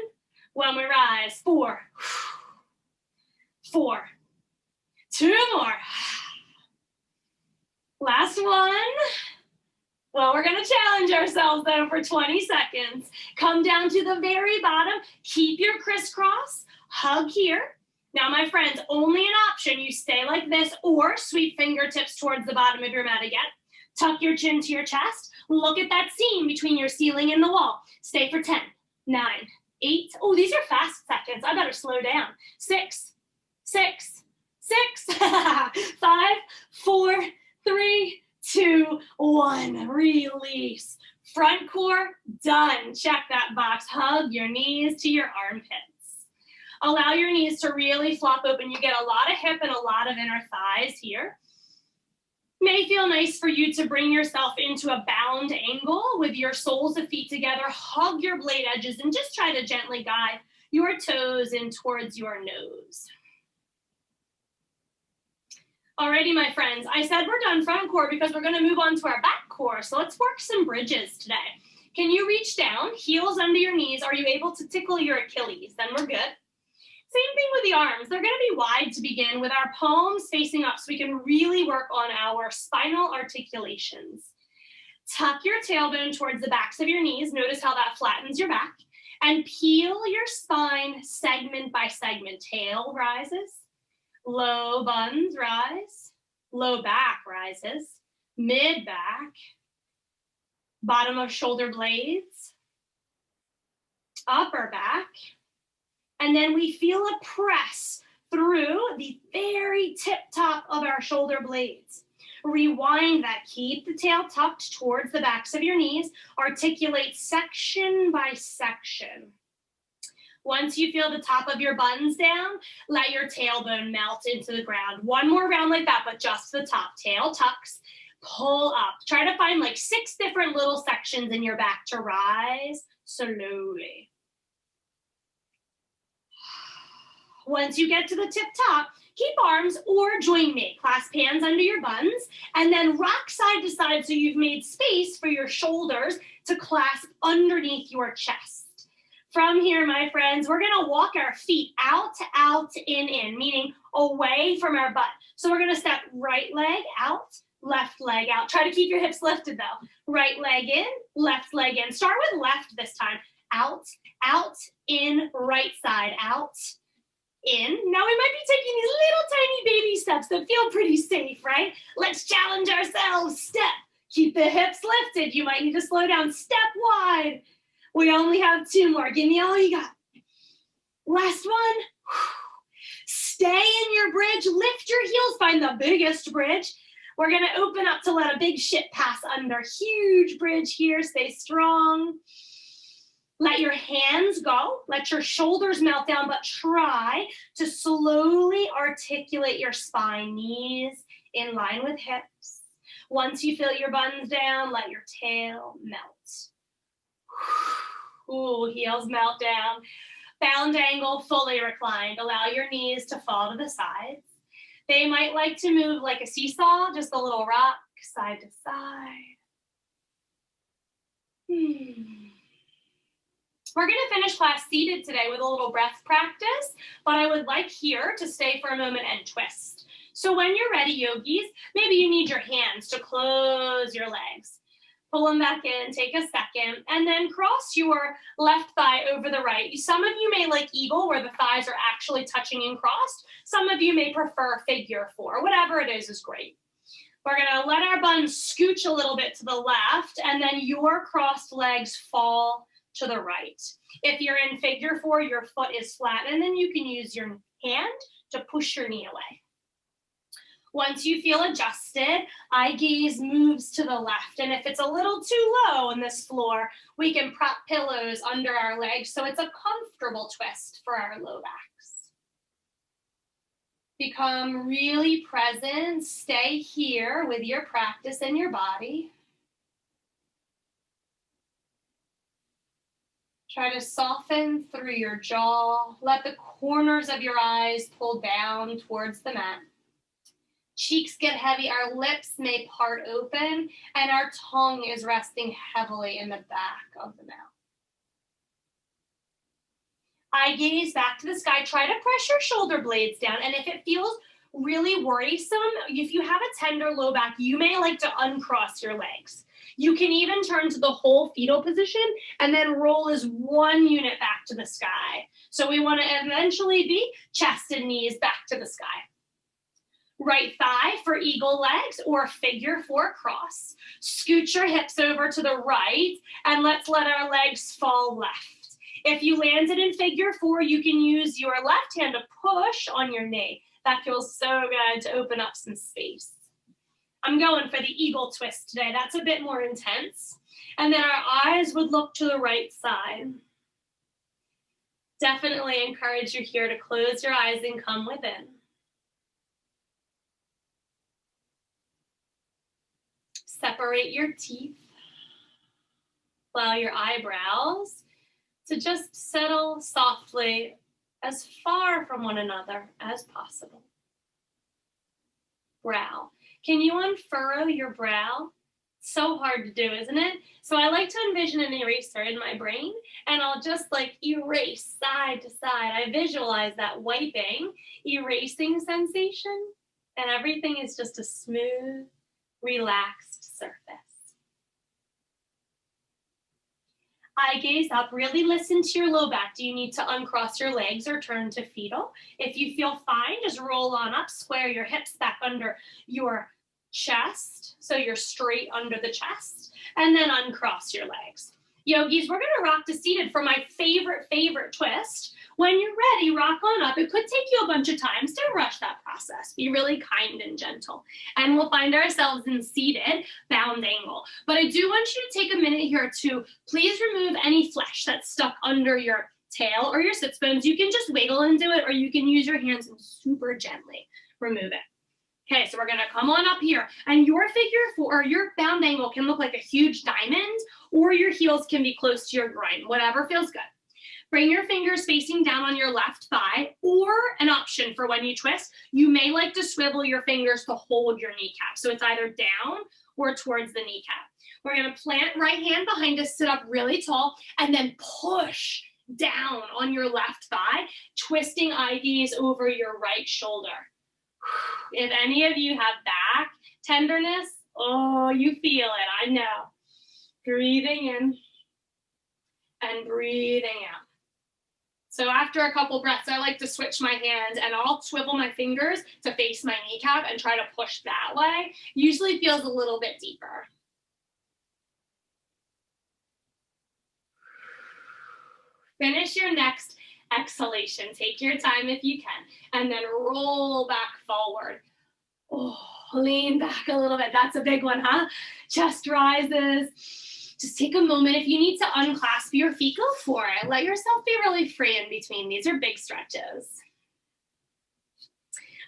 when we rise. 4, 4, 2 more. Last one. Well, we're gonna challenge ourselves though for 20 seconds. Come down to the very bottom, keep your crisscross, hug here. Now my friends, only an option, you stay like this or sweep fingertips towards the bottom of your mat again. Tuck your chin to your chest, look at that seam between your ceiling and the wall. Stay for 10, 9, 8, oh, these are fast seconds, I better slow down. 6, 6, 6, 5, 4, 3, 2, 1. Release. Front core, done. Check that box. Hug your knees to your armpits. Allow your knees to really flop open. You get a lot of hip and a lot of inner thighs here. May feel nice for you to bring yourself into a bound angle with your soles of feet together. Hug your blade edges and just try to gently guide your toes in towards your nose. Alrighty, my friends, I said we're done front core because we're gonna move on to our back core. So let's work some bridges today. Can you reach down, heels under your knees? Are you able to tickle your Achilles? Then we're good. Same thing with the arms. They're gonna be wide to begin with our palms facing up so we can really work on our spinal articulations. Tuck your tailbone towards the backs of your knees. Notice how that flattens your back. And peel your spine segment by segment. Tail rises. Low buns rise, low back rises, mid back, bottom of shoulder blades, upper back, and then we feel a press through the very tip top of our shoulder blades. Rewind that, keep the tail tucked towards the backs of your knees, articulate section by section. Once you feel the top of your buns down, let your tailbone melt into the ground. One more round like that, but just the top. Tail tucks, pull up. Try to find like 6 different little sections in your back to rise slowly. Once you get to the tip top, keep arms or join me. Clasp hands under your buns and then rock side to side so you've made space for your shoulders to clasp underneath your chest. From here, my friends, we're gonna walk our feet out, in, meaning away from our butt. So we're gonna step right leg out, left leg out. Try to keep your hips lifted though. Right leg in, left leg in. Start with left this time. Out, out, in, right side, out, in. Now we might be taking these little tiny baby steps that feel pretty safe, right? Let's challenge ourselves. Step. Keep the hips lifted. You might need to slow down. Step wide. We only have 2 more. Give me all you got. Last one. Stay in your bridge. Lift your heels. Find the biggest bridge. We're going to open up to let a big ship pass under. Huge bridge here. Stay strong. Let your hands go. Let your shoulders melt down, but try to slowly articulate your spine. Knees in line with hips. Once you feel your buns down, let your tail melt. Ooh, heels melt down. Bound angle, fully reclined. Allow your knees to fall to the sides. They might like to move like a seesaw, just a little rock, side to side. We're going to finish class seated today with a little breath practice, but I would like here to stay for a moment and twist. So when you're ready, yogis, maybe you need your hands to close your legs. Pull them back in, take a second, and then cross your left thigh over the right. Some of you may like eagle, where the thighs are actually touching and crossed. Some of you may prefer figure 4. Whatever it is great. We're going to let our buns scooch a little bit to the left, and then your crossed legs fall to the right. If you're in figure 4, your foot is flat, and then you can use your hand to push your knee away. Once you feel adjusted, eye gaze moves to the left. And if it's a little too low on this floor, we can prop pillows under our legs so it's a comfortable twist for our low backs. Become really present. Stay here with your practice in your body. Try to soften through your jaw. Let the corners of your eyes pull down towards the mat. Cheeks get heavy, our lips may part open, and our tongue is resting heavily in the back of the mouth. Eye gaze back to the sky. Try to press your shoulder blades down, and if it feels really worrisome, if you have a tender low back, you may like to uncross your legs. You can even turn to the whole fetal position and then roll as one unit back to the sky. So we want to eventually be chest and knees back to the sky. Right thigh for eagle legs or figure 4 cross. Scooch your hips over to the right and let's let our legs fall left. If you landed in figure 4, you can use your left hand to push on your knee. That feels so good to open up some space. I'm going for the eagle twist today. That's a bit more intense. And then our eyes would look to the right side. Definitely encourage you here to close your eyes and come within. Separate your teeth. Allow your eyebrows to just settle softly as far from one another as possible. Brow. Can you unfurrow your brow? So hard to do, isn't it? So I like to envision an eraser in my brain, and I'll just like erase side to side. I visualize that wiping, erasing sensation, and everything is just a smooth, relaxed surface. Eye gaze up, really listen to your low back. Do you need to uncross your legs or turn to fetal? If you feel fine, just roll on up, square your hips back under your chest, so you're straight under the chest, and then uncross your legs. Yogis, we're gonna rock to seated for my favorite twist. When you're ready, rock on up. It could take you a bunch of times. Don't rush that process. Be really kind and gentle. And we'll find ourselves in seated bound angle. But I do want you to take a minute here to please remove any flesh that's stuck under your tail or your sits bones. You can just wiggle and do it, or you can use your hands and super gently remove it. Okay, so we're gonna come on up here, and your figure 4, or your bound angle can look like a huge diamond, or your heels can be close to your groin, whatever feels good. Bring your fingers facing down on your left thigh, or an option for when you twist, you may like to swivel your fingers to hold your kneecap. So it's either down or towards the kneecap. We're gonna plant right hand behind us, sit up really tall, and then push down on your left thigh, twisting eye gaze over your right shoulder. If any of you have back, Tenderness, oh, you feel it, I know. Breathing in and breathing out. So after a couple breaths, I like to switch my hands and I'll swivel my fingers to face my kneecap and try to push that way. Usually feels a little bit deeper. Finish your next exhalation. Take your time if you can, and then roll back forward. Oh, lean back a little bit. That's a big one, huh? Chest rises. Just take a moment. If you need to unclasp your feet, go for it. Let yourself be really free in between. These are big stretches.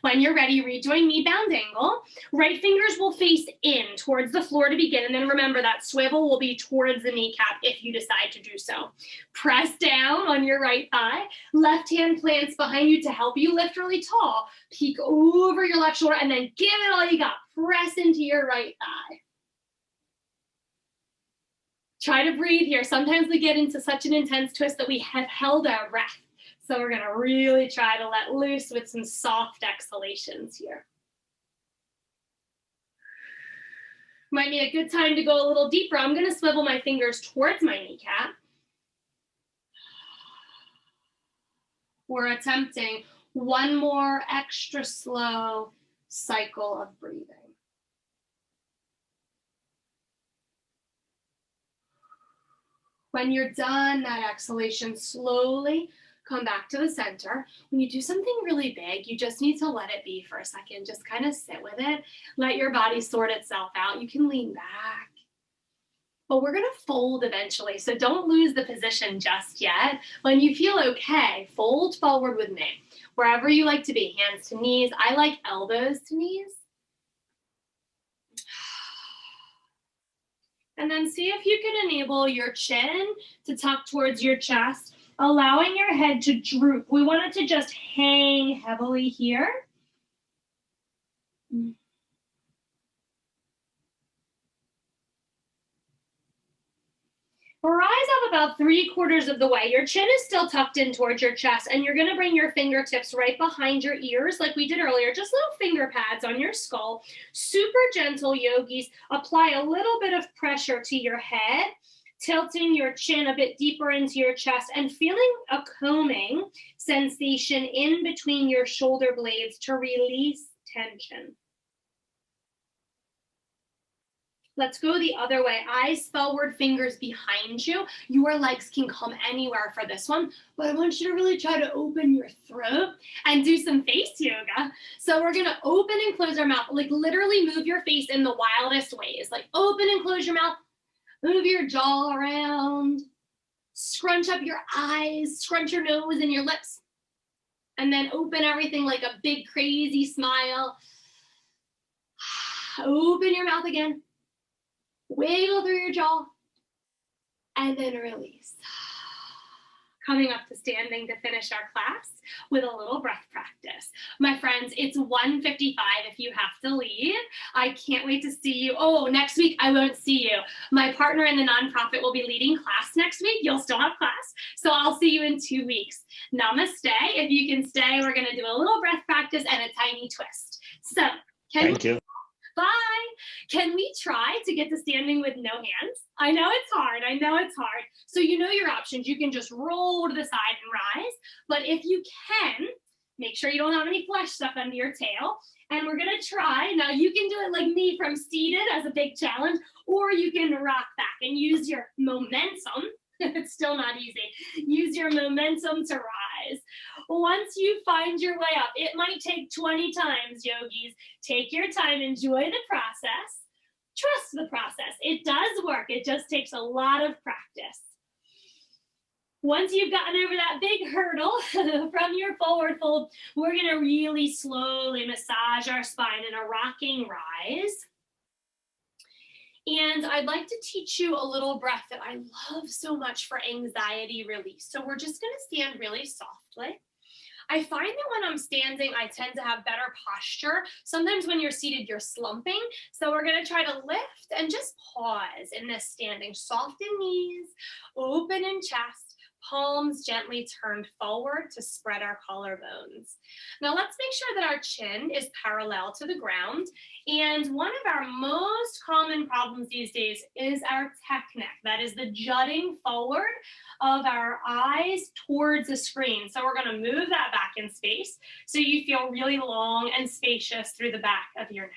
When you're ready, rejoin me, bound angle. Right fingers will face in towards the floor to begin. And then remember that swivel will be towards the kneecap if you decide to do so. Press down on your right thigh. Left hand plants behind you to help you lift really tall. Peek over your left shoulder and then give it all you got. Press into your right thigh. Try to breathe here. Sometimes we get into such an intense twist that we have held our breath. So we're gonna really try to let loose with some soft exhalations here. Might be a good time to go a little deeper. I'm gonna swivel my fingers towards my kneecap. We're attempting one more extra slow cycle of breathing. When you're done that exhalation, slowly come back to the center. When you do something really big, you just need to let it be for a second. Just kind of sit with it. Let your body sort itself out. You can lean back. But we're gonna fold eventually, so don't lose the position just yet. When you feel okay, fold forward with me. Wherever you like to be, hands to knees. I like elbows to knees. And then see if you can enable your chin to tuck towards your chest, allowing your head to droop. We want it to just hang heavily here. Rise up about 3/4 of the way. Your chin is still tucked in towards your chest, and you're gonna bring your fingertips right behind your ears like we did earlier, just little finger pads on your skull. Super gentle, yogis. Apply a little bit of pressure to your head, tilting your chin a bit deeper into your chest and feeling a combing sensation in between your shoulder blades to release tension. Let's go the other way. Eyes forward, fingers behind you. Your legs can come anywhere for this one, but I want you to really try to open your throat and do some face yoga. So we're gonna open and close our mouth, like literally move your face in the wildest ways. Like open and close your mouth, move your jaw around, scrunch up your eyes, scrunch your nose and your lips, and then open everything like a big crazy smile. Open your mouth again. Wiggle through your jaw, and then release. Coming up to standing to finish our class with a little breath practice. My friends, it's 1:55 if you have to leave. I can't wait to see you. Oh, next week I won't see you. My partner in the nonprofit will be leading class next week. You'll still have class, so I'll see you in 2 weeks. Namaste. If you can stay, we're gonna do a little breath practice and a tiny twist. So, Thank you. Bye. Can we try to get to standing with no hands? I know it's hard. I know it's hard. So you know your options. You can just roll to the side and rise. But if you can, make sure you don't have any flesh stuck under your tail. And we're going to try. Now you can do it like me from seated as a big challenge, or you can rock back and use your momentum. It's still not easy. Use your momentum to rise. Once you find your way up, it might take 20 times, yogis. Take your time, enjoy the process. Trust the process. It does work. It just takes a lot of practice. Once you've gotten over that big hurdle from your forward fold, we're gonna really slowly massage our spine in a rocking rise. And I'd like to teach you a little breath that I love so much for anxiety release. So we're just gonna stand really softly. I find that when I'm standing, I tend to have better posture. Sometimes when you're seated, you're slumping. So we're gonna try to lift and just pause in this standing. Soften knees, open in chest, palms gently turned forward to spread our collarbones. Now let's make sure that our chin is parallel to the ground. And one of our most common problems these days is our tech neck. That is the jutting forward of our eyes towards the screen. So we're going to move that back in space so you feel really long and spacious through the back of your neck.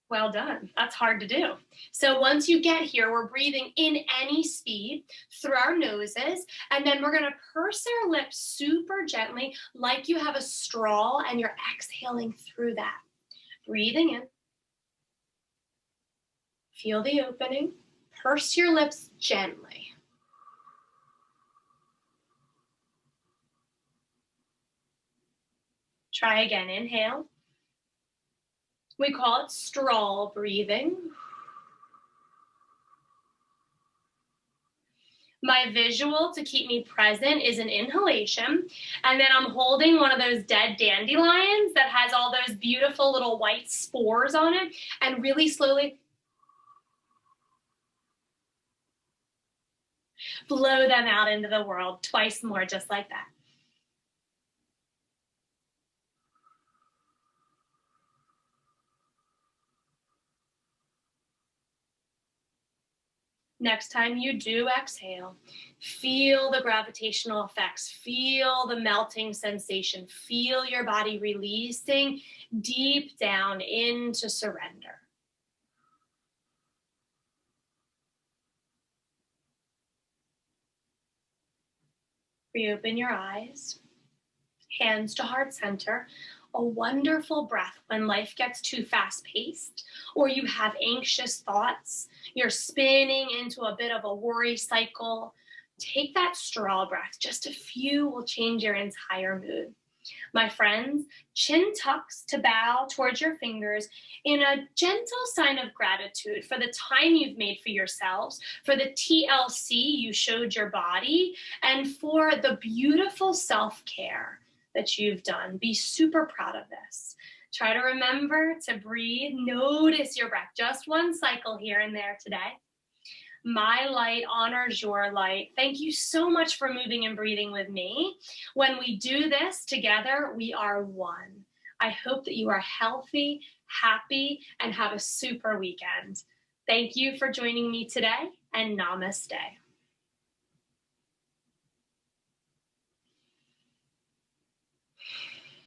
Well done. That's hard to do. So once you get here, we're breathing in any speed through our noses, and then we're going to purse our lips super gently like you have a straw, and you're exhaling through that. Breathing in. Feel the opening. Purse your lips gently. Try again. Inhale. We call it straw breathing. My visual to keep me present is an inhalation, and then I'm holding one of those dead dandelions that has all those beautiful little white spores on it, and really slowly blow them out into the world twice more, just like that. Next time you do exhale, feel the gravitational effects, feel the melting sensation, feel your body releasing deep down into surrender. Reopen your eyes, hands to heart center. A wonderful breath when life gets too fast-paced or you have anxious thoughts, you're spinning into a bit of a worry cycle. Take that straw breath. Just a few will change your entire mood. My friends, chin tucks to bow towards your fingers in a gentle sign of gratitude for the time you've made for yourselves, for the TLC you showed your body, and for the beautiful self-care that you've done. Be super proud of this. Try to remember to breathe. Notice your breath. Just one cycle here and there today. My light honors your light. Thank you so much for moving and breathing with me. When we do this together, we are one. I hope that you are healthy, happy, and have a super weekend. Thank you for joining me today, and namaste.